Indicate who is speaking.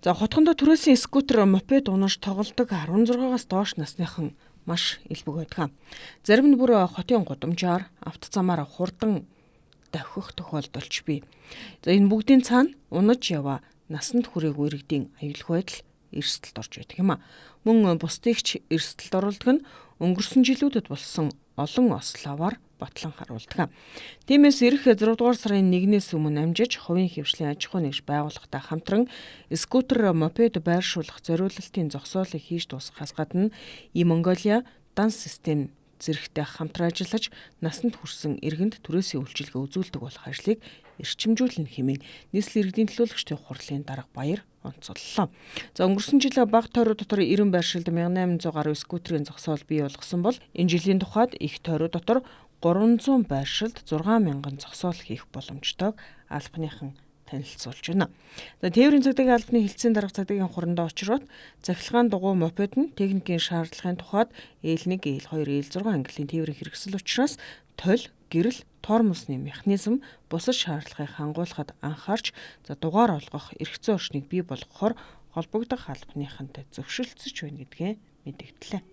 Speaker 1: За хотгондоо түрээсийн скутер, мопед унаж тоглодог 16-аас доош насныхан маш элбэг байдаг. Зарим нь бүр хотын гудамжаар автозамаар хурдан давхих тохиолдолч бий. За энэ бүгдийн цаана унаж яваа насанд хүрээгүй иргэдийн аюулгүй байдал эрсдэлд орж байдаг юм а. Мөн бусдыг ч эрсдэлд оруулдаг нь өнгөрсөн жилүүдэд болсон олон ословоор батлан харуулдаг. Тиймээс ирэх 6 дугаар сарын 1-ээс өмнө амжиж хувийн хвшлийн аж ахуй нэгж байгууллагатай хамтран скутер, мопед байршуулах зориулалтын зогсоолыг хийж дуусгахаас гадна E-Mongolia дан систем зэрэгтэй хамтран ажиллаж насанд хүрсэн иргэнд түрээсийн үйлчилгээ үзүүлдэг болох ажлыг эрчимжүүлнэ хэмээн нийслэлийн иргэдийн төлөөлөгчдийн хурлын дарга баяр онцоллоо. За өнгөрсөн жил баг тойроо дотор 90 байршилд 1800 гаруй скутерийн зогсоол бий болгосон бол энэ жилийн тухайд их тойроо дотор 300 байршилд 6000 зогсоол хийх боломжтойг албаныхан танилцуулж байна. За тээврийн цагдаагийн албаны хэлтсийн дарга цагдаагийн хурандаа очроод захилгаан дугуй мопед нь техникийн шаардлагын тухайд L1, L2, L6 ангиллын тээврийн хэрэгсэл учраас толь, гэрэл, тоормосны механизм бусад шаардлагыг хангуулахад анхаарч дугаар олгох эрх зүйн орчныг бий болгохоор холбогдох албаныхантай зөвшөлдсөж байна гэдгээ мэдэгдлээ.